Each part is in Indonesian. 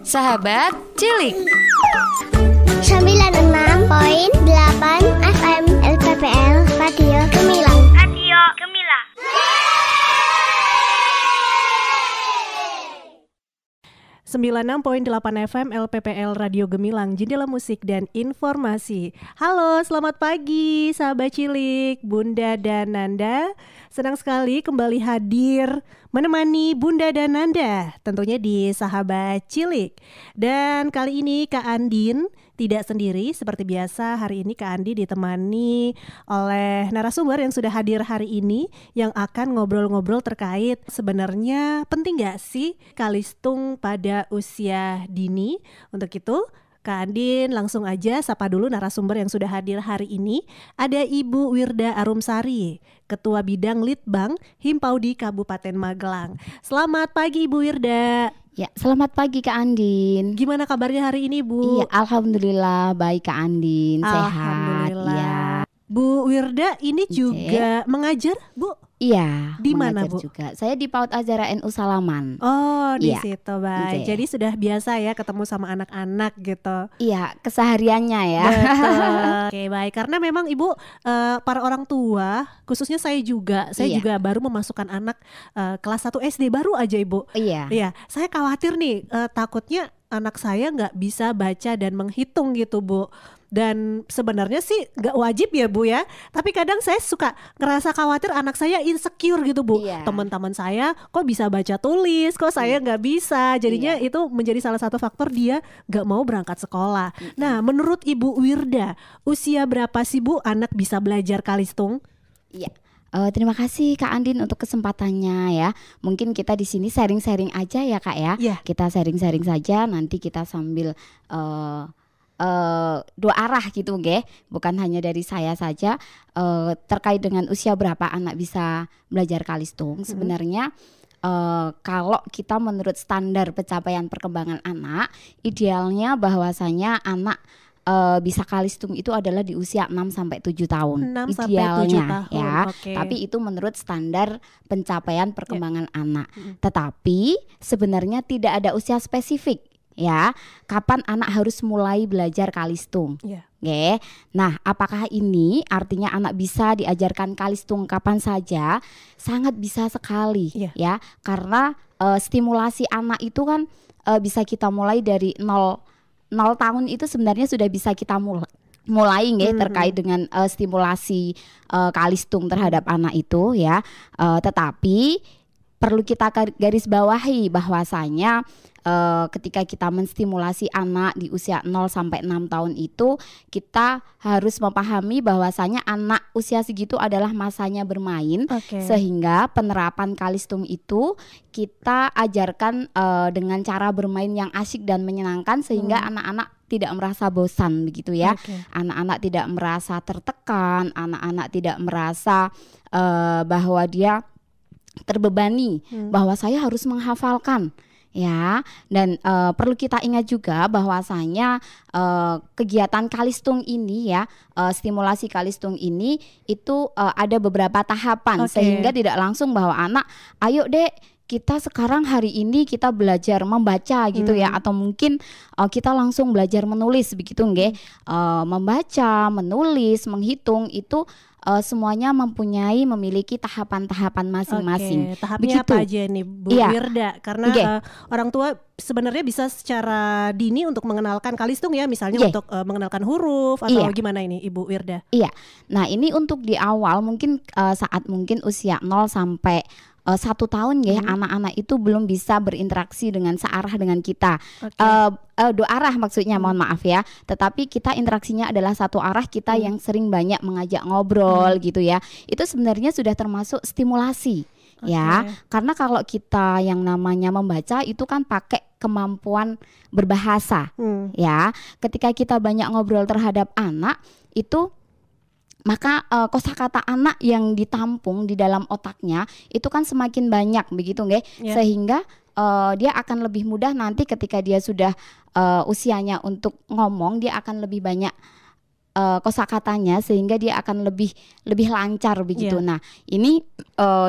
Sahabat Cilik 96.8 FM LPPL Radio Gemilang. Radio Gemilang. Sembilan 96.8 FM LPPL Radio Gemilang, jendela musik dan informasi. Halo, selamat pagi sahabat Cilik, Bunda dan Nanda. Senang sekali kembali hadir menemani Bunda dan Nanda tentunya di Sahabat Cilik. Dan kali ini Kak Andin tidak sendiri seperti biasa. Hari ini Kak Andi ditemani oleh narasumber yang sudah hadir hari ini, yang akan ngobrol-ngobrol terkait sebenarnya penting gak sih kalistung pada usia dini. Untuk itu Kak Andin langsung aja sapa dulu narasumber yang sudah hadir hari ini. Ada Ibu Wirda Arumsari, Ketua Bidang Litbang Himpaudi Kabupaten Magelang. Selamat pagi Ibu Wirda. Ya, selamat pagi Kak Andin. Gimana kabarnya hari ini Bu? Iya, alhamdulillah baik Kak Andin, sehat. Iya. Bu Wirda ini juga mengajar Bu? Iya. Di mana Bu? Juga. Saya di PAUD Azhara NU Salaman. Oh, di iya. situ baik. Jadi sudah biasa ya ketemu sama anak-anak gitu. Iya, kesehariannya ya. Betul. Oke, baik. Karena memang Ibu para orang tua, khususnya saya juga baru memasukkan anak kelas 1 SD baru aja Ibu. Iya. Iya, saya khawatir nih takutnya anak saya nggak bisa baca dan menghitung gitu Bu. Dan sebenarnya sih nggak wajib ya Bu ya, tapi kadang saya suka ngerasa khawatir anak saya insecure gitu Bu. Iya. Teman-teman saya kok bisa baca tulis, kok saya nggak bisa. Jadinya itu menjadi salah satu faktor dia nggak mau berangkat sekolah. Nah, menurut Ibu Wirda, usia berapa sih Bu anak bisa belajar kalistung? Iya. Terima kasih Kak Andin untuk kesempatannya ya. Mungkin kita di sini sharing-sharing aja ya Kak ya. Yeah. Kita sharing-sharing saja, nanti kita sambil dua arah gitu nggih, bukan hanya dari saya saja terkait dengan usia berapa anak bisa belajar kalistung. Sebenarnya kalau kita menurut standar pencapaian perkembangan anak, idealnya bahwasanya anak bisa kalistung itu adalah di usia 6 sampai 7 tahun. 6 sampai 7 tahun ya. Okay. Tapi itu menurut standar pencapaian perkembangan anak. Tetapi sebenarnya tidak ada usia spesifik ya, kapan anak harus mulai belajar kalistung. Oke. Nah, apakah ini artinya anak bisa diajarkan kalistung kapan saja? Sangat bisa sekali ya, karena stimulasi anak itu kan bisa kita mulai dari 0 tahun itu sebenarnya sudah bisa kita mulai terkait dengan stimulasi kalistung terhadap anak itu ya. Tetapi perlu kita garis bawahi bahwasanya ketika kita menstimulasi anak di usia 0 sampai 6 tahun itu, kita harus memahami bahwasanya anak usia segitu adalah masanya bermain. Sehingga penerapan kalistung itu kita ajarkan dengan cara bermain yang asyik dan menyenangkan, sehingga anak-anak tidak merasa bosan begitu ya. Anak-anak tidak merasa tertekan, anak-anak tidak merasa bahwa dia terbebani, bahwa saya harus menghafalkan ya. Dan perlu kita ingat juga bahwasanya kegiatan kalistung ini ya, stimulasi kalistung ini itu ada beberapa tahapan, sehingga tidak langsung bahwa anak ayo Dek kita sekarang hari ini kita belajar membaca gitu ya, atau mungkin kita langsung belajar menulis begitu nggih. Membaca, menulis, menghitung itu semuanya memiliki tahapan-tahapan masing-masing. Tahapnya begitu. Apa aja nih Bu Wirda? Karena orang tua sebenarnya bisa secara dini untuk mengenalkan kalistung ya, misalnya untuk mengenalkan huruf atau gimana ini Ibu Wirda? Iya. Nah, ini untuk di awal mungkin saat mungkin usia 0 sampai 1 tahun ya, anak-anak itu belum bisa berinteraksi dengan searah dengan kita. Dua arah maksudnya, mohon maaf ya. Tetapi kita interaksinya adalah satu arah, kita yang sering banyak mengajak ngobrol gitu ya. Itu sebenarnya sudah termasuk stimulasi ya. Karena kalau kita yang namanya membaca itu kan pakai kemampuan berbahasa ya. Ketika kita banyak ngobrol terhadap anak itu, maka kosakata anak yang ditampung di dalam otaknya itu kan semakin banyak begitu nggih, sehingga dia akan lebih mudah nanti ketika dia sudah usianya untuk ngomong, dia akan lebih banyak kosakatanya sehingga dia akan lebih lancar begitu. Nah, ini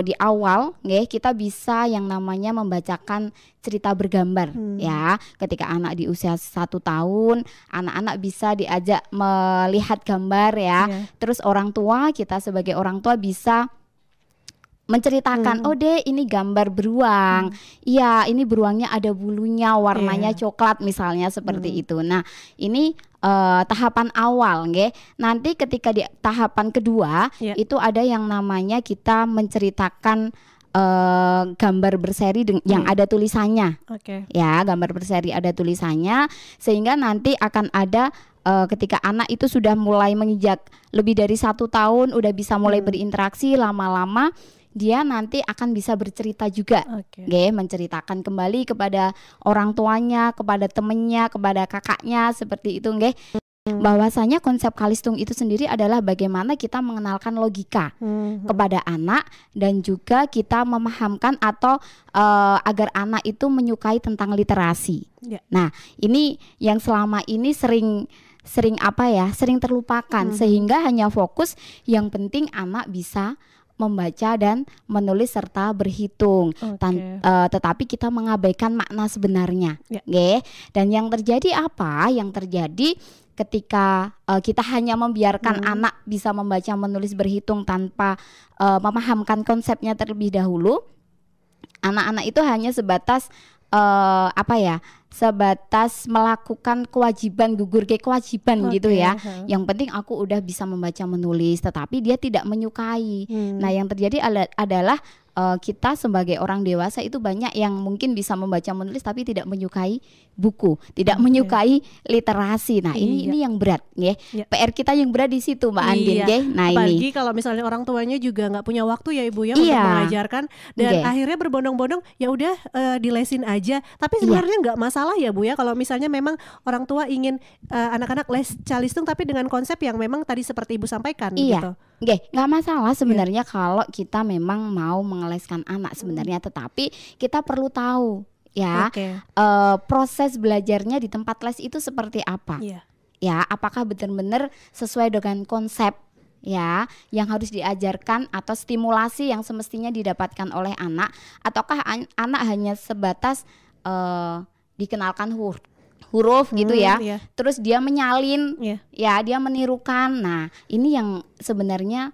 di awal kita bisa yang namanya membacakan cerita bergambar ya. Ketika anak di usia 1 tahun, anak-anak bisa diajak melihat gambar ya. Terus orang tua, kita sebagai orang tua bisa menceritakan, oh deh ini gambar beruang, iya ini beruangnya ada bulunya, warnanya coklat misalnya seperti itu. Nah ini tahapan awal, nanti ketika di tahapan kedua itu ada yang namanya kita menceritakan gambar berseri yang ada tulisannya, ya gambar berseri ada tulisannya, sehingga nanti akan ada ketika anak itu sudah mulai menginjak lebih dari 1 tahun, udah bisa mulai berinteraksi, lama-lama dia nanti akan bisa bercerita juga, menceritakan kembali kepada orang tuanya, kepada temennya, kepada kakaknya, seperti itu, bahwasanya konsep Kalistung itu sendiri adalah bagaimana kita mengenalkan logika kepada anak dan juga kita memahamkan atau agar anak itu menyukai tentang literasi. Nah, ini yang selama ini sering terlupakan, sehingga hanya fokus yang penting anak bisa membaca dan menulis serta berhitung, tetapi kita mengabaikan makna sebenarnya, dan yang terjadi apa? Yang terjadi ketika kita hanya membiarkan anak bisa membaca, menulis, berhitung tanpa memahamkan konsepnya terlebih dahulu, anak-anak itu hanya sebatas sebatas melakukan kewajiban, gugur ke kewajiban gitu ya. Yang penting aku udah bisa membaca menulis, tetapi dia tidak menyukai. Nah, yang terjadi adalah kita sebagai orang dewasa itu banyak yang mungkin bisa membaca menulis tapi tidak menyukai buku, tidak menyukai literasi. Nah, ini yang berat, PR kita yang berat di situ, Mbak Andin, Nah, apalagi kalau misalnya orang tuanya juga nggak punya waktu ya Ibu ya untuk mengajarkan, dan akhirnya berbondong-bondong ya udah dilesin aja. Tapi sebenarnya nggak masalah ya Bu ya kalau misalnya memang orang tua ingin anak-anak les Calistung tapi dengan konsep yang memang tadi seperti Ibu sampaikan gitu. Nggak masalah sebenarnya kalau kita memang mau mengeleskan anak sebenarnya, tetapi kita perlu tahu proses belajarnya di tempat les itu seperti apa, ya apakah benar-benar sesuai dengan konsep yang harus diajarkan atau stimulasi yang semestinya didapatkan oleh anak, ataukah anak hanya sebatas dikenalkan huruf gitu terus dia menyalin, dia menirukan. Nah, ini yang sebenarnya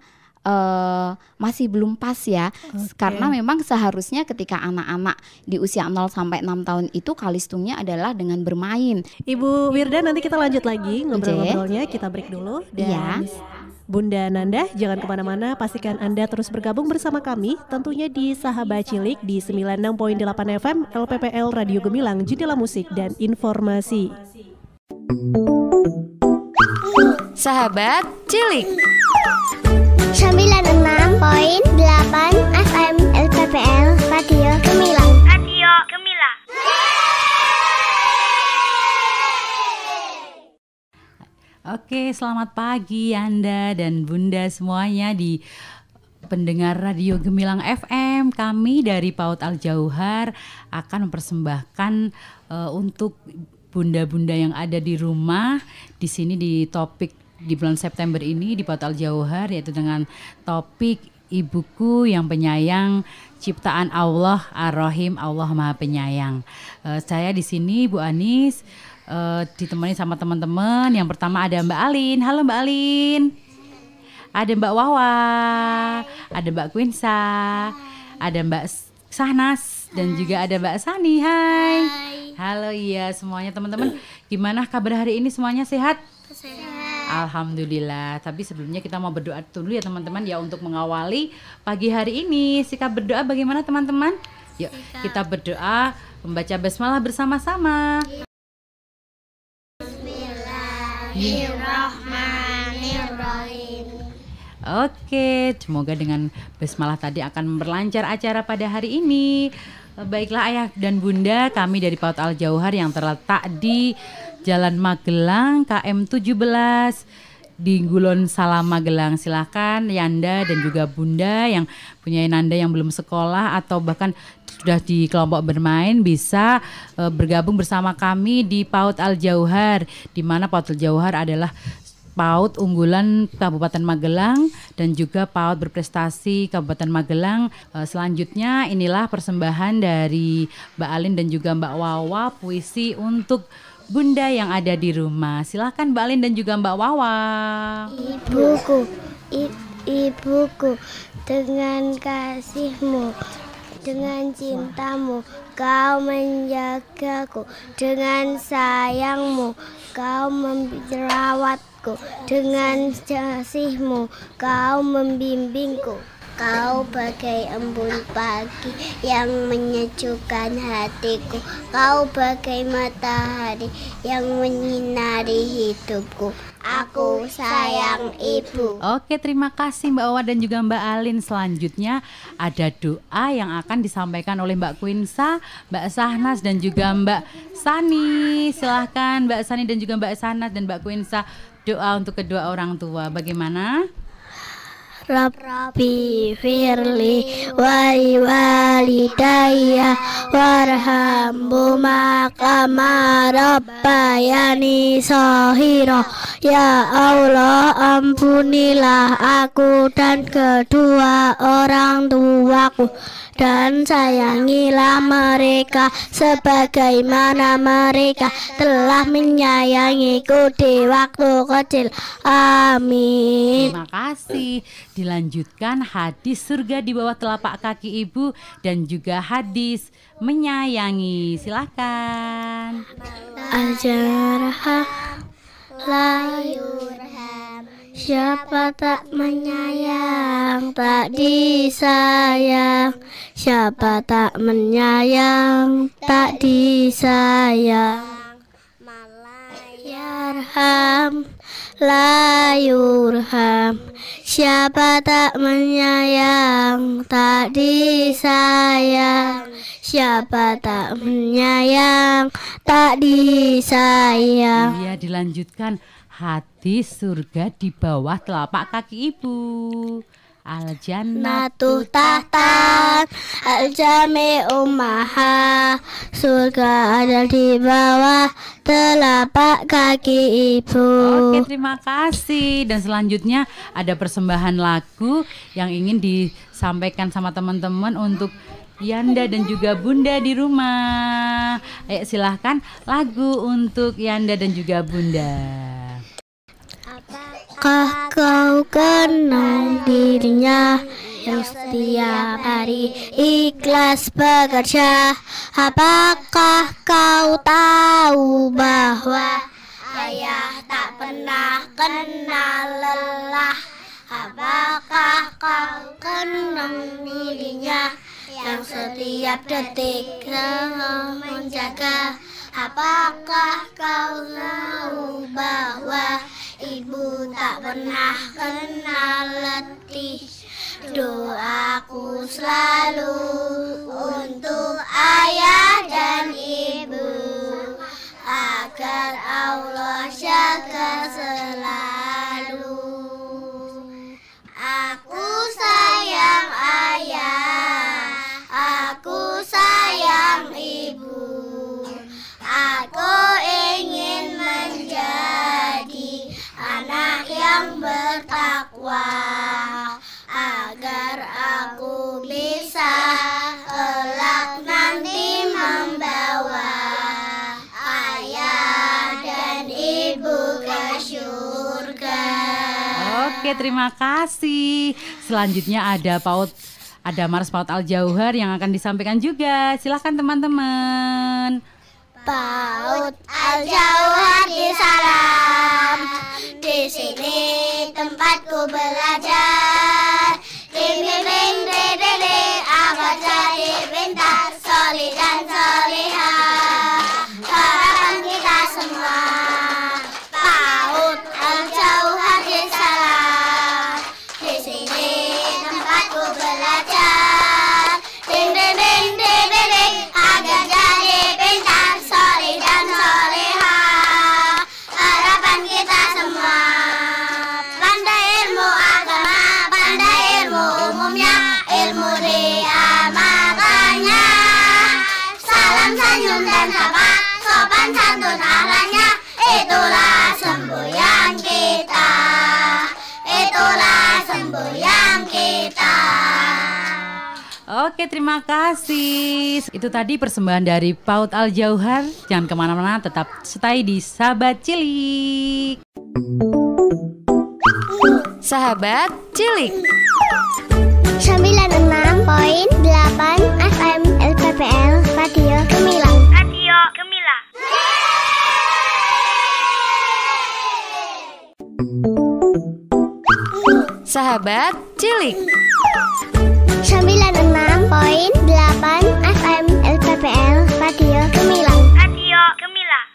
masih belum pas karena memang seharusnya ketika anak-anak di usia 0 sampai 6 tahun itu Kalistungnya adalah dengan bermain. Ibu Wirda, nanti kita lanjut lagi ngobrol-ngobrolnya, kita break dulu. Dan Bunda Nanda, jangan kemana-mana, pastikan Anda terus bergabung bersama kami, tentunya di Sahabat Cilik di 96.8 FM LPPL Radio Gemilang, jendela musik dan informasi. Sahabat Cilik 96.8 FM LPPL Radio Gemilang. Radio Gemilang. Oke, selamat pagi Anda dan Bunda semuanya di pendengar Radio Gemilang FM. Kami dari PAUD Al Jauhar akan mempersembahkan untuk bunda-bunda yang ada di rumah di sini di topik di bulan September ini di PAUD Al Jauhar, yaitu dengan topik Ibuku yang Penyayang, ciptaan Allah Ar-Rahim, Allah Maha Penyayang. Saya di sini Bu Anis ditemani sama teman-teman. Yang pertama ada Mbak Alin. Halo Mbak Alin. Ada Mbak Wawa, ada Mbak Quinsa, ada Mbak Sahnas, dan juga ada Mbak Sani. Hai. Halo, iya semuanya teman-teman. Gimana kabar hari ini, semuanya sehat? Sehat. Alhamdulillah. Tapi sebelumnya kita mau berdoa dulu ya teman-teman ya, untuk mengawali pagi hari ini. Sikap berdoa bagaimana teman-teman? Yuk kita berdoa membaca basmalah bersama-sama. Bismillahirrahmanirrahim. Oke, semoga dengan basmalah tadi akan memperlancar acara pada hari ini. Baiklah ayah dan bunda, kami dari PAUD Al Jauhar yang terletak di Jalan Magelang KM 17 di Gulon Salam Magelang. Silakan Yanda dan juga bunda yang punya nanda yang belum sekolah atau bahkan sudah di kelompok bermain bisa bergabung bersama kami di PAUD Al Jauhar, di mana PAUD Al Jauhar adalah PAUD unggulan Kabupaten Magelang dan juga PAUD berprestasi Kabupaten Magelang. Selanjutnya inilah persembahan dari Mbak Alin dan juga Mbak Wawa, puisi untuk Bunda yang ada di rumah. Silahkan Mbak Alin dan juga Mbak Wawa. Ibuku, dengan kasihmu, dengan cintamu, kau menjagaku, dengan sayangmu, kau merawatku, dengan kasihmu, kau membimbingku. Kau bagai embun pagi yang menyejukkan hatiku. Kau bagai matahari yang menyinari hidupku. Aku sayang ibu. Oke, terima kasih Mbak Wawa dan juga Mbak Alin. Selanjutnya ada doa yang akan disampaikan oleh Mbak Quinsa, Mbak Sahnas dan juga Mbak Sani. Silahkan Mbak Sani dan juga Mbak Sahnas dan Mbak Quinsa, doa untuk kedua orang tua. Bagaimana? Rabbi firli walidayya warhamhuma kama rabbayani shaghira. Ya Allah, ampunilah aku dan kedua orang tuaku, dan sayangilah mereka sebagaimana mereka telah menyayangiku di waktu kecil. Amin. Terima kasih. Dilanjutkan hadis surga di bawah telapak kaki ibu dan juga hadis menyayangi. Silakan. Al-jarham la yurham. Siapa tak menyayang tak disayang. Siapa tak menyayang tak disayang. Yarham la yurham. Siapa tak menyayang tak disayang. Siapa tak menyayang tak disayang. Iya, dilanjutkan hadis surga di bawah telapak kaki ibu. Al-jannatu tahtan al-jami'u maha. Surga ada di bawah telapak kaki ibu. Oke, terima kasih. Dan selanjutnya ada persembahan lagu yang ingin disampaikan sama teman-teman untuk Yanda dan juga Bunda di rumah. Ayo silahkan lagu untuk Yanda dan juga Bunda. Apakah kau kenal dirinya yang setiap hari ikhlas bekerja? Apakah kau tahu bahwa ayah tak pernah kenal lelah? Apakah kau kenal dirinya yang setiap detik menjaga? Apakah kau tahu bahwa ibu tak pernah kenal letih? Doaku selalu untuk ayah dan ibu, agar Allah jaga selalu. Aku sayang ayah, aku sayang ibu. Aku ingin menjadi anak yang bertakwa, agar aku bisa kelak nanti membawa ayah dan ibu ke surga. Oke, terima kasih. Selanjutnya ada Mars PAUD Al-Jauhar yang akan disampaikan juga. Silakan teman-teman. PAUD Al-Jauhar di salam. Di sini tempatku belajar. Dibimbing dididik agar jadi pintar, solih dan solihah. Harapan kita semua. PAUD Al-Jauhar di salam. Di sini tempatku belajar. Dibimbing dididik agar jadi pintar, solih dan solihah. Harapan kita semua. Pandai ilmu agama, pandai ilmu umumnya, ilmu diamalkannya. Salam senyum dan sapa, sopan santun akhlaknya, itulah semboyan kita. kita. Oke, terima kasih. Itu tadi persembahan dari PAUD Al Jauhar. Jangan kemana-mana, tetap stay di Sahabat Cilik. Sahabat Cilik 96.8 FM LPPL Radio Gemilang. Radio Gemilang. Sahabat Cilik 96.8 FM LPPL Radio Gemilang. Radio Gemilang.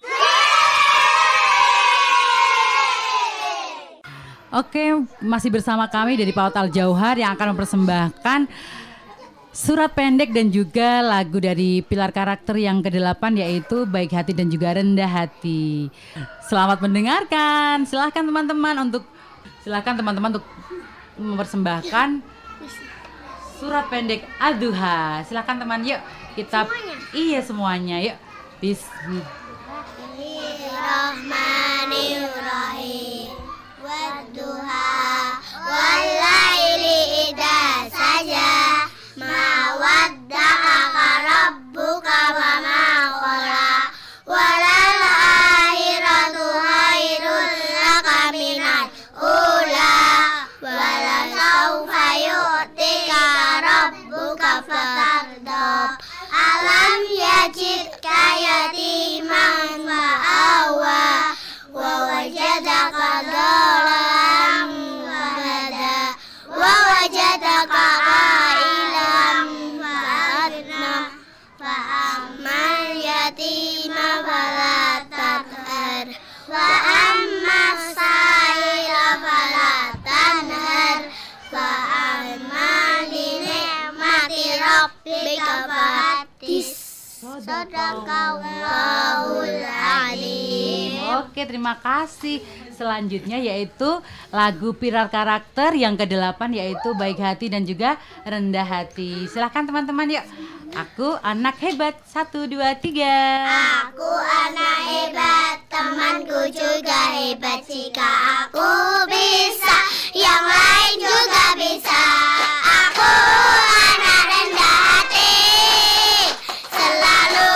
Oke, masih bersama kami dari PAUD Al Jauhar yang akan mempersembahkan surat pendek dan juga lagu dari pilar karakter yang ke-8, yaitu Baik Hati dan juga Rendah Hati. Selamat mendengarkan. Silahkan teman-teman untuk mempersembahkan surat pendek Al-Duha. Silahkan teman, yuk kita semuanya yuk. Bismillahirrahmanirrahim. Wadduha walaili idza saja ma wadda'aka rabbuka wa ma qala walal akhiratu khairul laka minal ula wala sawfa yu'tika rabbuka fatardab alam yajidka yatiman fa'awa wa wajadaka dhalam fahada wa wajadaka ailan fa'agna fa'ammal yatima fala taqhar wa ammas sa'ila fala tanhar fa'ammal li ni'mati rabbika fahaddits. Sadaqallahul alim. Oke, terima kasih. Selanjutnya yaitu lagu pilar karakter yang ke-8, yaitu Baik Hati dan juga Rendah Hati. Silahkan teman-teman, yuk. Aku anak hebat. 1, 2, 3. Aku anak hebat, temanku juga hebat. Jika aku bisa, yang lain juga bisa. Aku anak rendah hati, selalu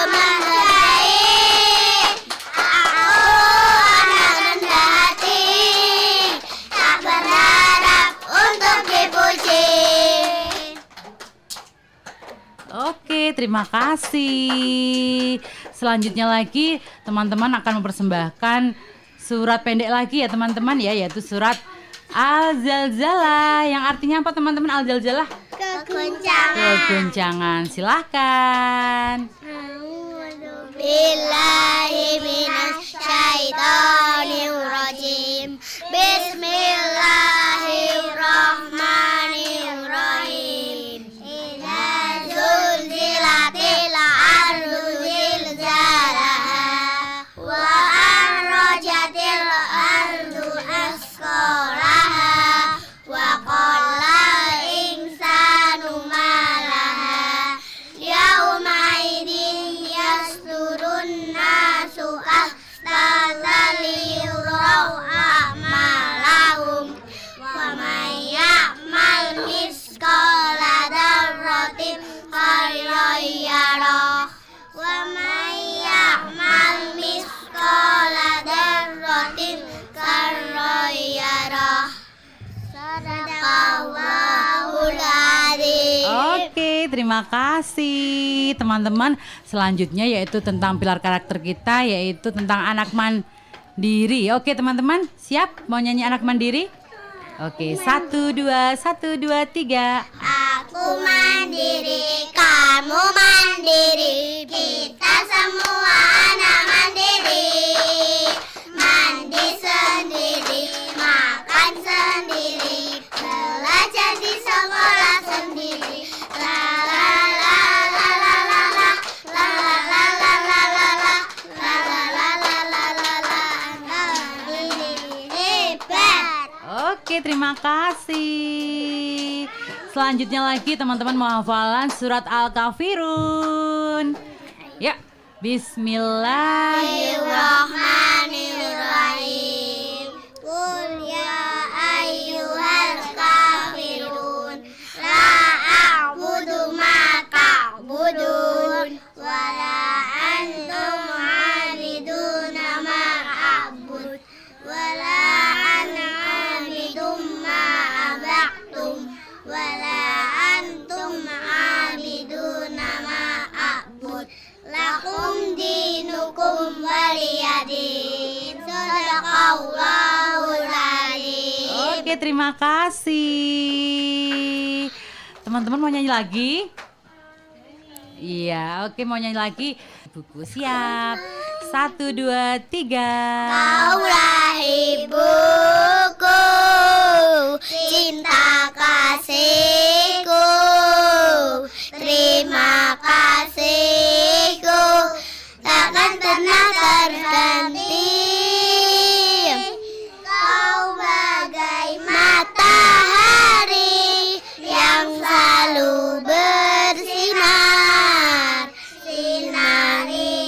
menghargai. Aku anak rendah hati, tak berharap untuk dipuji. Oke, terima kasih. Selanjutnya lagi teman-teman akan mempersembahkan surat pendek lagi ya teman-teman ya, yaitu surat Al-Zalzalah. Yang artinya apa teman-teman Al-Zalzalah? Keguncangan. Silahkan. Billahi minasyaitonir rajim. Bismillahirrahmanirrahim. Idza zulzilatil ardu zilzalaha wa akhrajatil ardu asqalaha wa qala insanu ma laha yauma idin yasdurun nasu ahsana liyuraw a'malahum wa may ya'mal misqala dzarratin khairan yarah wa may ya'mal misqala dzarratin syarran yarah. Sadaqallahul adzim. Oke, terima kasih teman-teman. Selanjutnya yaitu tentang pilar karakter kita, yaitu tentang anak mandiri. Oke teman-teman, siap mau nyanyi anak mandiri? Oke, 1, 2, 1, 2, 3. Aku mandiri, kamu mandiri, kita semua anak mandiri. Mandi sendiri, makan sendiri, belajar di sekolah sendiri. La la la la la la la, la la la la la la, la la la la la la la. Mandiri hebat. Oke, terima kasih. Selanjutnya lagi teman-teman mau hafalan surat Al-Kafirun. Ya, Bismillahirrahmanirrahim. Qul ya ayyuhal kafirun hukum waliyadin. Sadaqallahul adzim. Oke, terima kasih. Teman-teman mau nyanyi lagi? Iya, oke, mau nyanyi lagi. Buku siap. 1, 2, 3. Kaulah ibuku, cinta kasihku, terima kasihku takkan pernah terganti. Kau bagai matahari yang selalu bersinar, sinari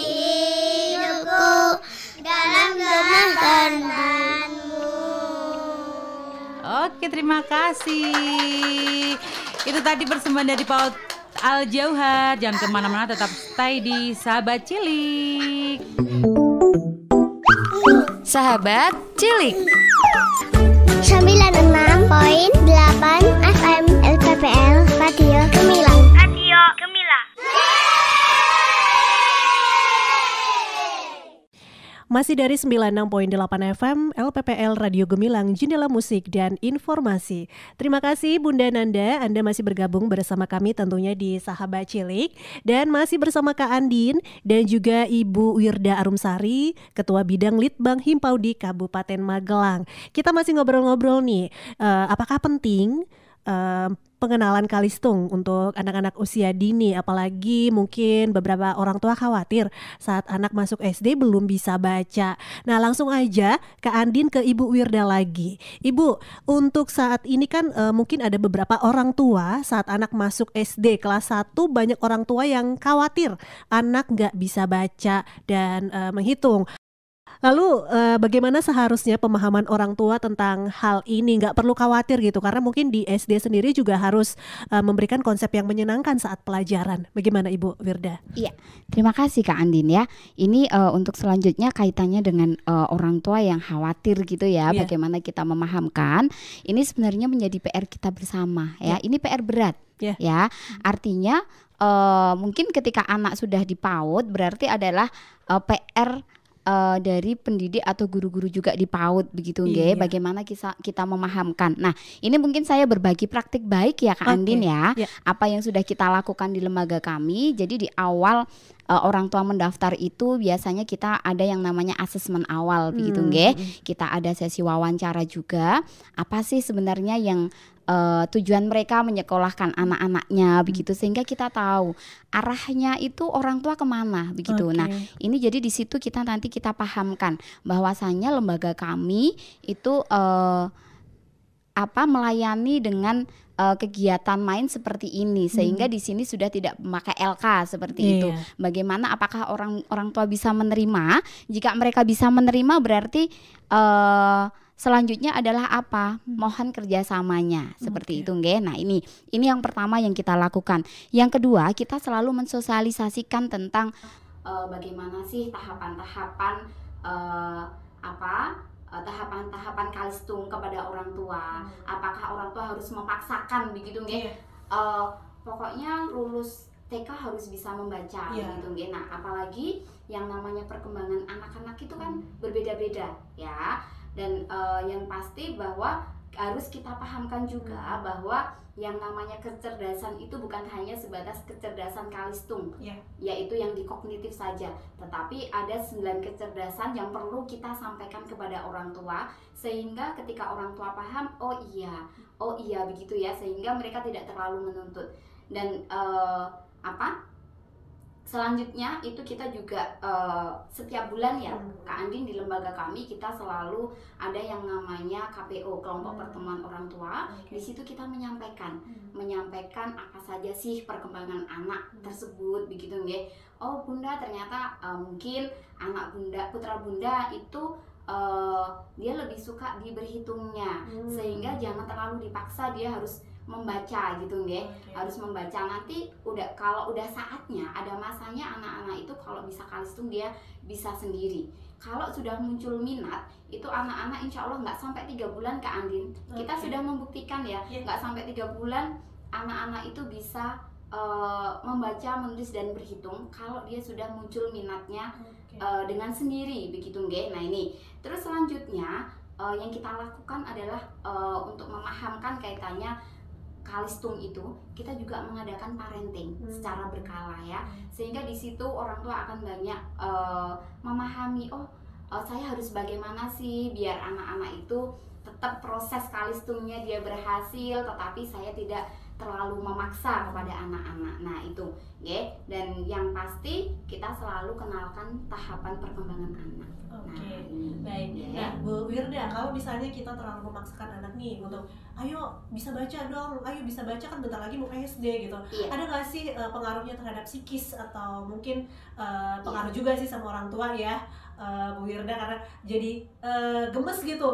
hidupku dalam kemahtanmu. Oke, terima kasih. Itu tadi persembahan dari PAUD Al Jauhar. Jangan kemana-mana, tetap stay di Sahabat Cilik. Sahabat Cilik. 96.8 FM LPPL Radio Gemilang. Radio Gemilang. Masih dari 96.8 FM LPPL Radio Gemilang, Jendela Musik dan Informasi. Terima kasih Bunda Nanda, Anda masih bergabung bersama kami tentunya di Sahabat Cilik. Dan masih bersama Kak Andin dan juga Ibu Wirda Arumsari, Ketua Bidang Litbang Himpaudi Kabupaten Magelang. Kita masih ngobrol-ngobrol nih, apakah penting pengenalan Kalistung untuk anak-anak usia dini, apalagi mungkin beberapa orang tua khawatir saat anak masuk SD belum bisa baca. Nah, langsung aja Kak Andin ke Ibu Wirda lagi. Ibu, untuk saat ini kan mungkin ada beberapa orang tua saat anak masuk SD kelas 1, banyak orang tua yang khawatir anak nggak bisa baca dan menghitung. Lalu bagaimana seharusnya pemahaman orang tua tentang hal ini? Nggak perlu khawatir gitu, karena mungkin di SD sendiri juga harus memberikan konsep yang menyenangkan saat pelajaran. Bagaimana Ibu Wirda? Iya, terima kasih Kak Andin ya. Ini untuk selanjutnya kaitannya dengan orang tua yang khawatir gitu ya. Yeah. Bagaimana kita memahamkan? Ini sebenarnya menjadi PR kita bersama ya. Ini PR berat ya. Artinya mungkin ketika anak sudah di PAUD berarti adalah PR dari pendidik atau guru-guru juga di PAUD begitu nggih. Bagaimana kita memahamkan. Nah, ini mungkin saya berbagi praktik baik ya Kak Andin ya. Apa yang sudah kita lakukan di lembaga kami. Jadi di awal orang tua mendaftar itu biasanya kita ada yang namanya asesmen awal begitu nggih. Kita ada sesi wawancara juga. Apa sih sebenarnya yang tujuan mereka menyekolahkan anak-anaknya begitu, sehingga kita tahu arahnya itu orang tua kemana begitu. Nah, ini jadi di situ nanti kita pahamkan bahwasannya lembaga kami itu melayani dengan kegiatan main seperti ini, sehingga di sini sudah tidak memakai LK seperti itu. Bagaimana apakah orang tua bisa menerima? Jika mereka bisa menerima berarti selanjutnya adalah apa? Mohon kerjasamanya seperti itu nggih. Nah, ini yang pertama yang kita lakukan. Yang kedua, kita selalu mensosialisasikan tentang bagaimana sih tahapan-tahapan tahapan-tahapan Kalistung kepada orang tua. Apakah orang tua harus memaksakan begitu nggih? Pokoknya lulus TK harus bisa membaca gitu nggih. Nah, apalagi yang namanya perkembangan anak-anak itu kan berbeda-beda ya. Dan yang pasti bahwa harus kita pahamkan juga bahwa yang namanya kecerdasan itu bukan hanya sebatas kecerdasan Kalistung, yaitu yang di kognitif saja, tetapi ada 9 kecerdasan yang perlu kita sampaikan kepada orang tua, sehingga ketika orang tua paham, oh iya begitu ya, sehingga mereka tidak terlalu menuntut. Dan selanjutnya itu kita juga setiap bulan ya Kak Andin, di lembaga kami kita selalu ada yang namanya KPO, kelompok pertemuan orang tua. Di situ kita menyampaikan apa saja sih perkembangan anak tersebut begitu nggih. Oh Bunda, ternyata mungkin anak Bunda, putra Bunda itu dia lebih suka di berhitungnya, sehingga jangan terlalu dipaksa dia harus membaca gitu nggih. Harus membaca, nanti kalau udah saatnya, ada masanya anak-anak itu kalau bisa Kalistung dia bisa sendiri. Kalau sudah muncul minat, itu anak-anak insya Allah nggak sampai 3 bulan Kak Andin. Kita sudah membuktikan ya, nggak sampai 3 bulan anak-anak itu bisa membaca, menulis dan berhitung kalau dia sudah muncul minatnya dengan sendiri begitu nggih. Nah ini terus selanjutnya yang kita lakukan adalah untuk memahamkan kaitannya Kalistung itu, kita juga mengadakan parenting secara berkala ya, sehingga di situ orang tua akan banyak memahami saya harus bagaimana sih biar anak-anak itu tetap proses Kalistungnya dia berhasil, tetapi saya tidak terlalu memaksa kepada anak-anak. Nah itu, ya. Dan yang pasti kita selalu kenalkan tahapan perkembangan anak. Oke, baik. Nah, Bu Wirda, kalau misalnya kita terlalu memaksakan anak nih untuk, ayo bisa baca dong, ayo bisa baca, kan bentar lagi mau SD gitu. Iya. Ada nggak sih pengaruhnya terhadap psikis atau mungkin pengaruh juga sih sama orang tua ya, Bu Wirda, karena jadi gemes gitu,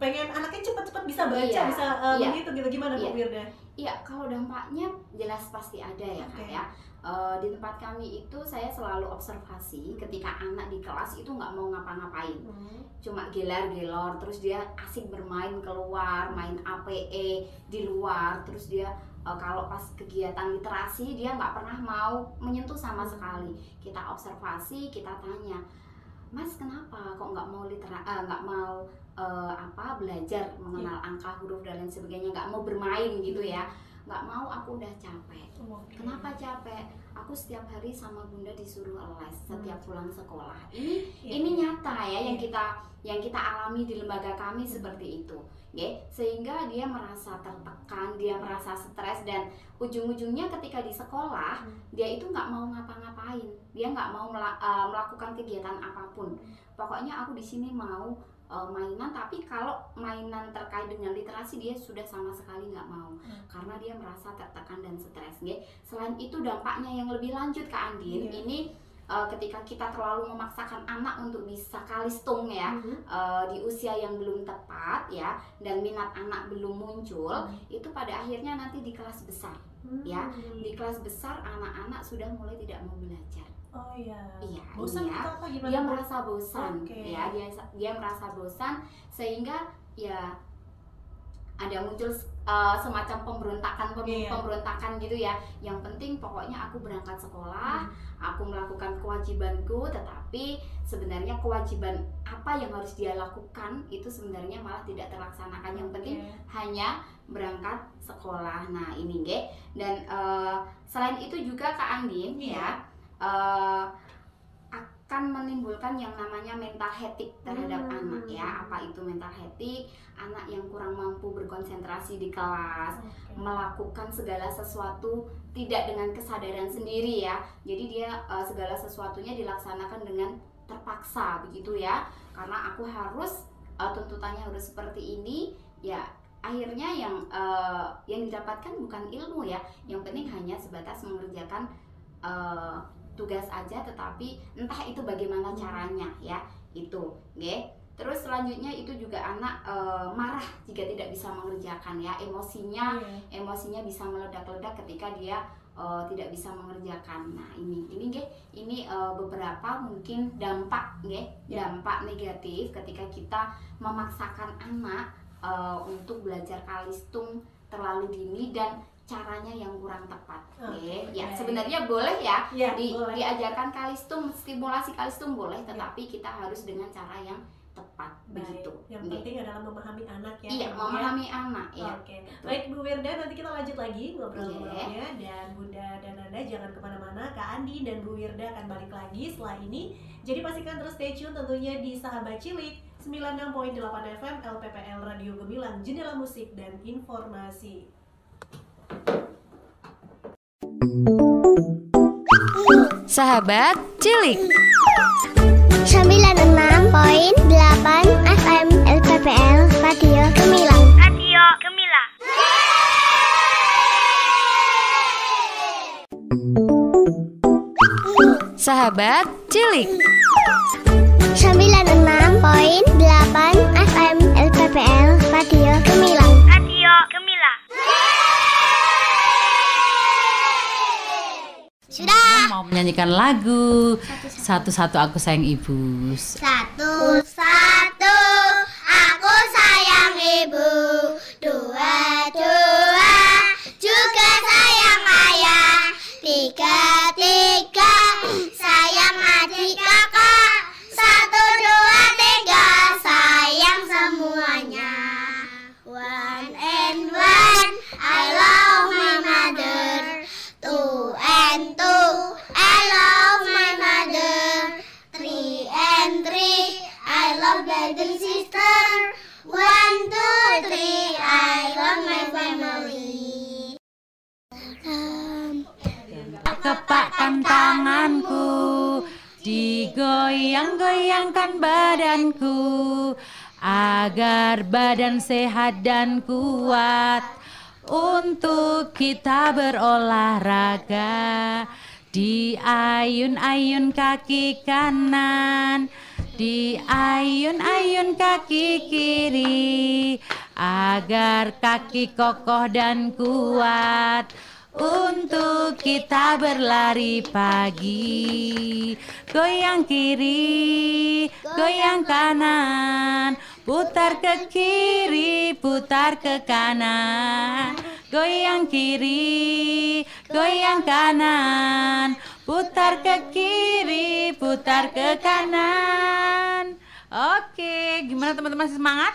pengen anaknya cepat-cepat bisa baca, bisa begitu gitu. Gimana Bu Wirda? Iya, kalau dampaknya jelas pasti ada ya Kak ya. Di tempat kami itu saya selalu observasi ketika anak di kelas itu nggak mau ngapa-ngapain, cuma gelar-gelor, terus dia asik bermain keluar, main APE di luar, terus dia kalau pas kegiatan literasi dia nggak pernah mau menyentuh sama sekali. Kita observasi, kita tanya, Mas kenapa kok nggak mau belajar mengenal angka, huruf dan lain sebagainya, nggak mau bermain gitu ya. Nggak mau, aku udah capek. Kenapa capek? Aku setiap hari sama Bunda disuruh les setiap pulang sekolah. Ini nyata ya, yang kita alami di lembaga kami seperti itu. Sehingga dia merasa tertekan, dia merasa stres, dan ujung-ujungnya ketika di sekolah dia itu nggak mau ngapa-ngapain, dia nggak mau melakukan kegiatan apapun. Pokoknya aku di sini mau mainan, tapi kalau mainan terkait dengan literasi dia sudah sama sekali nggak mau, karena dia merasa tertekan dan stres. Selain itu dampaknya yang lebih lanjut Kak Andin, ini ketika kita terlalu memaksakan anak untuk bisa Kalistung ya, di usia yang belum tepat ya, dan minat anak belum muncul, itu pada akhirnya nanti di kelas besar ya, di kelas besar anak-anak sudah mulai tidak mau belajar. Oh iya. Bosan atau apa, gimana? Dia merasa bosan, ya. Dia merasa bosan, sehingga ya ada muncul semacam pemberontakan gitu ya. Yang penting pokoknya aku berangkat sekolah, aku melakukan kewajibanku, tetapi sebenarnya kewajiban apa yang harus dia lakukan itu sebenarnya malah tidak terlaksanakan. Yang penting hanya berangkat sekolah. Nah ini dan selain itu juga Kak Andin ya, akan menimbulkan yang namanya mental hectic terhadap anak ya. Apa itu mental hectic? Anak yang kurang mampu berkonsentrasi di kelas, melakukan segala sesuatu tidak dengan kesadaran sendiri ya. Jadi dia segala sesuatunya dilaksanakan dengan terpaksa begitu ya. Karena aku harus, tuntutannya harus seperti ini ya. Akhirnya yang didapatkan bukan ilmu ya. Yang penting hanya sebatas mengerjakan tugas aja, tetapi entah itu bagaimana caranya ya, itu Terus selanjutnya itu juga anak marah jika tidak bisa mengerjakan ya, emosinya bisa meledak-ledak ketika dia tidak bisa mengerjakan. Nah ini beberapa mungkin dampak dampak negatif ketika kita memaksakan anak untuk belajar Kalistung terlalu dini dan caranya yang kurang tepat. Sebenarnya boleh ya, boleh diajarkan Kalistung, stimulasi Kalistung boleh, tetapi kita harus dengan cara yang tepat. Begitu. Yang penting adalah memahami anak ya. Iya, memahami anak ya. Baik Bu Wirda, nanti kita lanjut lagi ngobrol-ngobrolnya, dan Bunda dan Nanda jangan kemana-mana. Kak Andi dan Bu Wirda akan balik lagi setelah ini. Jadi pastikan terus stay tune tentunya di Sahabat Cilik 96.8 FM LPPL Radio Gemilang, jendela musik dan informasi. Sahabat Cilik 96.8 FM LPPL Radio Gemilang. Sahabat Cilik 96.8 FM LPPL Radio Gemilang. Sudah. Mau menyanyikan lagu Satu-satu Aku Sayang Ibu. Satu-satu aku sayang ibu, dua-dua juga sayang ayah. Goyang-goyangkan badanku agar badan sehat dan kuat. Untuk kita berolahraga, di ayun-ayun kaki kanan, di ayun-ayun kaki kiri, agar kaki kokoh dan kuat. Untuk kita berlari pagi, goyang kiri, goyang kanan, putar ke kiri, putar ke kanan. Goyang kiri, goyang kanan, putar ke kiri, putar ke kanan. Oke, gimana teman-teman, semangat?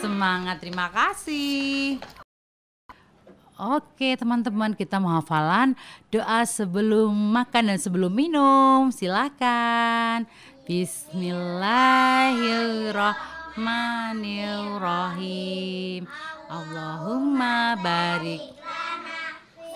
Semangat, terima kasih. Oke teman-teman, kita mau hafalan doa sebelum makan dan sebelum minum. Silakan. Bismillahirrahmanirrahim. Allahumma barik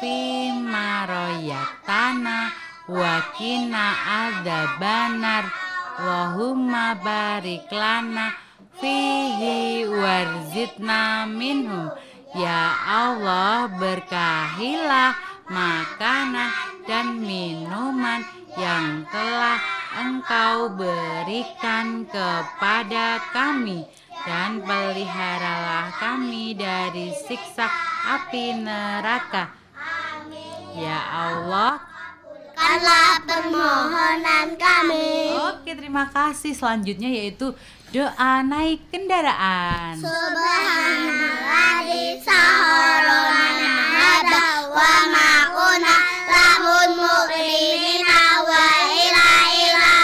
fima royatana wa qina adzabannar. Allahumma barik lana fihi warzidna minhum. Ya Allah, berkahilah makanan dan minuman yang telah Engkau berikan kepada kami, dan peliharalah kami dari siksa api neraka. Ya Allah, kabulkanlah permohonan kami. Oke, terima kasih. Selanjutnya yaitu doa naik kendaraan. Subhanalladzi sahharana hada wa ma kunna lahul muqrinina wa ila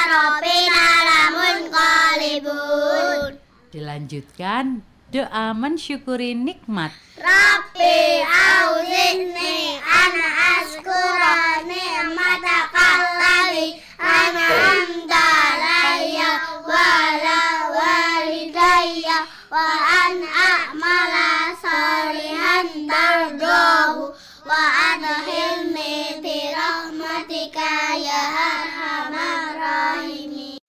rabbina lamunqalibun. Dilanjutkan doa mensyukuri nikmat. Rabbi auzinni an ashkura ni'mataka allati an'amta alayya wa ala walidayya wa an a'mala salihan tardahu wa adkhilni fi rahmatika ya arhamar rahimin.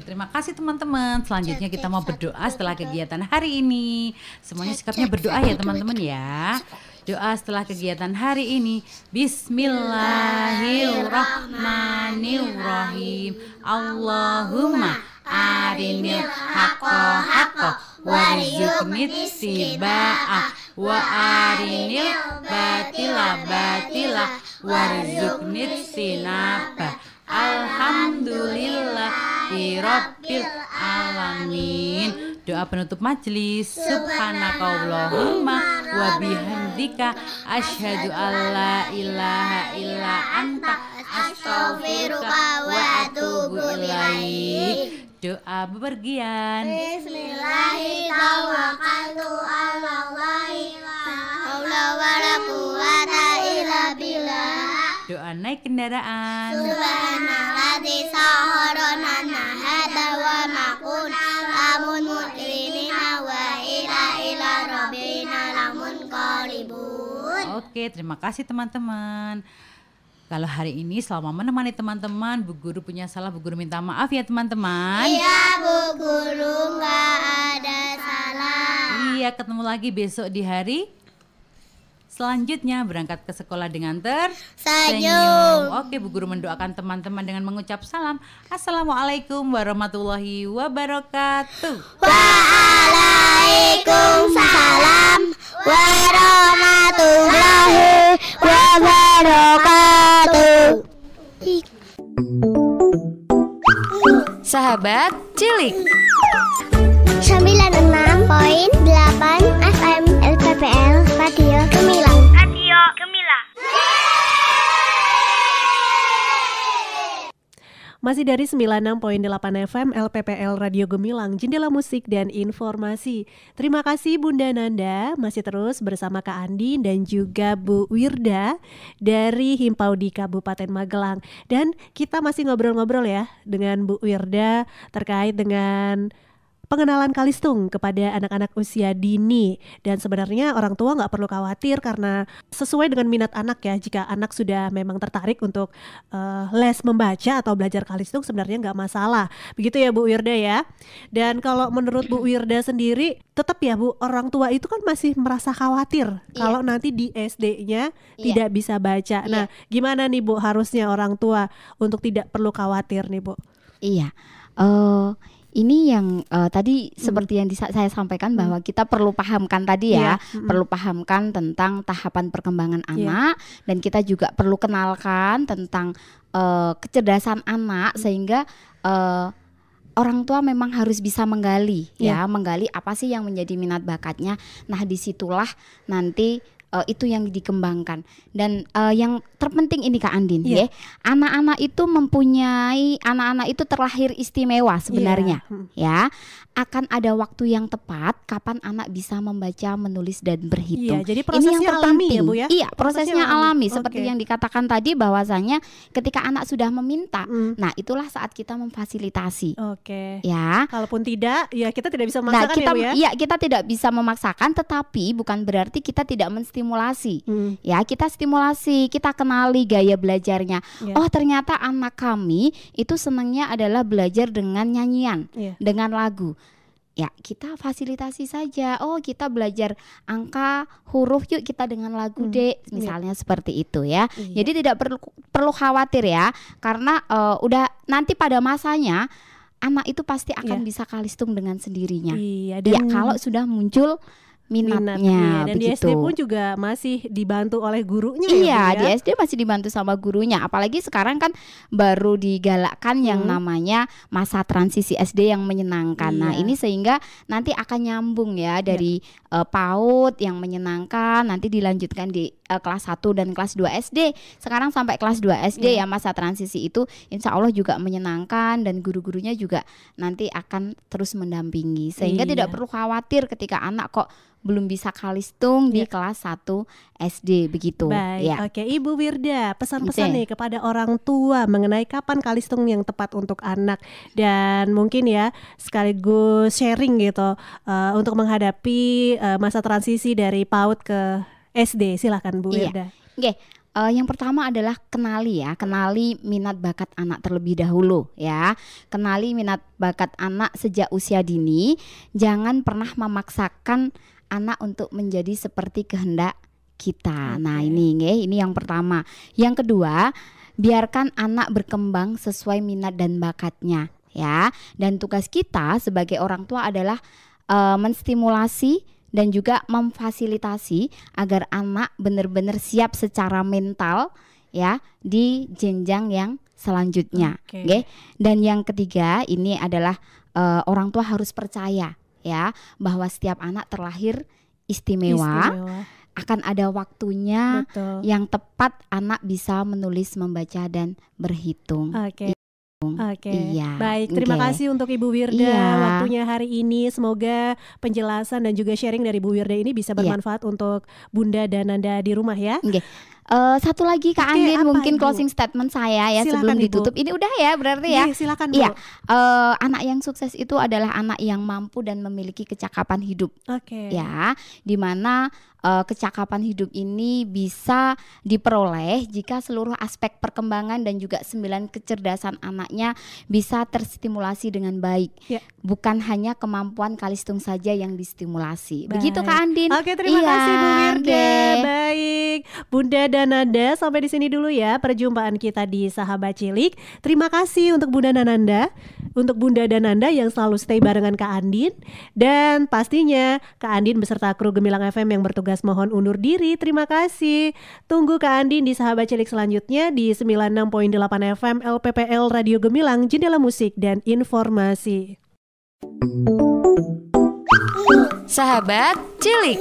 Terima kasih teman-teman. Selanjutnya kita mau berdoa setelah kegiatan hari ini. Semuanya sikapnya berdoa ya teman-teman ya. Doa setelah kegiatan hari ini. Bismillahirrahmanirrahim. Allahumma arinil haqqo haqqo warzuqni ittiba'ah wa arinil batila batila warzuqni ijtinabah. Alhamdulillahi Rabbil Alamin. Doa penutup majelis. Subhanakallahumma wa bihamdika asyhadu alla ilaha illa anta astaghfiruka wa atubu ilaik. Doa bepergian. Bismillahirrahmanirrahim. Allahi la haula wala quwwata illa billah. Doa naik kendaraan. Subhanalladzi sahharana hada wa ma kunna lamun muqrinina wa ila rabbina lamunqalibun. Oke, terima kasih teman-teman. Kalau hari ini selama menemani teman-teman, Bu Guru punya salah, Bu Guru minta maaf ya teman-teman. Iya Bu Guru, nggak ada salah. Iya, ketemu lagi besok di hari selanjutnya, berangkat ke sekolah dengan tersenyum. Oke, Bu Guru mendoakan teman-teman dengan mengucap salam. Assalamualaikum warahmatullahi wabarakatuh. Waalaikumsalam warahmatullahi wabarakatuh. Sahabat Cilik 96.8 FM LPPL Radio Gemilang. Radio Gemilang. Masih dari 96.8 FM LPPL Radio Gemilang, Jendela Musik dan Informasi. Terima kasih Bunda Nanda, masih terus bersama Kak Andi dan juga Bu Wirda dari Himpau di Kabupaten Magelang. Dan kita masih ngobrol-ngobrol ya dengan Bu Wirda terkait dengan pengenalan Kalistung kepada anak-anak usia dini. Dan sebenarnya orang tua nggak perlu khawatir karena sesuai dengan minat anak ya. Jika anak sudah memang tertarik untuk les membaca atau belajar Kalistung, sebenarnya nggak masalah. Begitu ya Bu Wirda ya. Dan kalau menurut Bu Wirda sendiri, tetap ya Bu, orang tua itu kan masih merasa khawatir kalau nanti di SD-nya tidak bisa baca. Nah, gimana nih Bu harusnya orang tua untuk tidak perlu khawatir nih Bu? Iya, ini yang tadi seperti yang saya sampaikan bahwa kita perlu pahamkan tadi ya, perlu pahamkan tentang tahapan perkembangan anak, dan kita juga perlu kenalkan tentang kecerdasan anak sehingga orang tua memang harus bisa menggali menggali apa sih yang menjadi minat bakatnya. Nah, disitulah nanti itu yang dikembangkan. Dan yang terpenting ini Kak Andin, anak-anak itu terlahir istimewa sebenarnya, ya. Akan ada waktu yang tepat kapan anak bisa membaca, menulis dan berhitung. Jadi prosesnya ini yang alami ya Bu ya? Iya, prosesnya alami. Seperti yang dikatakan tadi bahwasanya ketika anak sudah meminta, nah itulah saat kita memfasilitasi. Ya. Kalaupun tidak, ya kita tidak bisa memaksakan ya Bu ya? Iya, kita tidak bisa memaksakan, tetapi bukan berarti kita tidak menstimulasi. Ya, kita stimulasi, kita kenali gaya belajarnya. Oh, ternyata anak kami itu senangnya adalah belajar dengan nyanyian, dengan lagu. Ya, kita fasilitasi saja. Oh, kita belajar angka, huruf, yuk kita dengan lagu Dek. Misalnya seperti itu ya. Jadi tidak perlu khawatir ya, karena udah nanti pada masanya anak itu pasti akan bisa Kalistung dengan sendirinya. Ya, kalau sudah muncul minatnya dan begitu. di SD pun juga masih dibantu oleh gurunya ya, di SD masih dibantu sama gurunya. Apalagi sekarang kan baru digalakkan yang namanya masa transisi SD yang menyenangkan. Nah, ini sehingga nanti akan nyambung ya dari PAUD yang menyenangkan, nanti dilanjutkan di kelas 1 dan kelas 2 SD. Sekarang sampai kelas 2 SD ya, masa transisi itu insya Allah juga menyenangkan, dan guru-gurunya juga nanti akan terus mendampingi. Sehingga tidak perlu khawatir ketika anak kok belum bisa Kalistung di kelas 1 SD begitu. Baik, oke Ibu Wirda, pesan-pesan nih kepada orang tua mengenai kapan Kalistung yang tepat untuk anak, dan mungkin ya sekaligus sharing gitu untuk menghadapi masa transisi dari PAUD ke SD. Silakan Bu Wirda. Yang pertama adalah kenali minat bakat anak terlebih dahulu ya. Kenali minat bakat anak sejak usia dini. Jangan pernah memaksakan anak untuk menjadi seperti kehendak kita. Nah, ini yang pertama. Yang kedua, biarkan anak berkembang sesuai minat dan bakatnya ya. Dan tugas kita sebagai orang tua adalah menstimulasi dan juga memfasilitasi agar anak benar-benar siap secara mental ya di jenjang yang selanjutnya. Dan yang ketiga ini adalah orang tua harus percaya ya bahwa setiap anak terlahir istimewa. Akan ada waktunya yang tepat anak bisa menulis, membaca dan berhitung. Baik, terima kasih untuk Ibu Wirda waktunya hari ini. Semoga penjelasan dan juga sharing dari Bu Wirda ini bisa bermanfaat untuk Bunda dan Nanda di rumah ya. Satu lagi Kak Andin, mungkin closing statement saya ya, sebelum ditutup. Ini udah ya berarti ya. Silakan Bu. Anak yang sukses itu adalah anak yang mampu dan memiliki kecakapan hidup. Ya, dimana kecakapan hidup ini bisa diperoleh jika seluruh aspek perkembangan dan juga 9 kecerdasan anaknya bisa terstimulasi dengan baik. Bukan hanya kemampuan Kalistung saja yang distimulasi. Begitu Kak Andin. Terima kasih Bu Wirda. Baik, Bunda dan Nanda, sampai di sini dulu ya perjumpaan kita di Sahabat Cilik. Terima kasih untuk Bunda dan Nanda, yang selalu stay barengan Kak Andin, dan pastinya Kak Andin beserta kru Gemilang FM yang bertugas mohon undur diri. Terima kasih. Tunggu Kak Andin di Sahabat Cilik selanjutnya di 96.8 FM LPPL Radio Gemilang, Jendela Musik dan Informasi. Sahabat Cilik.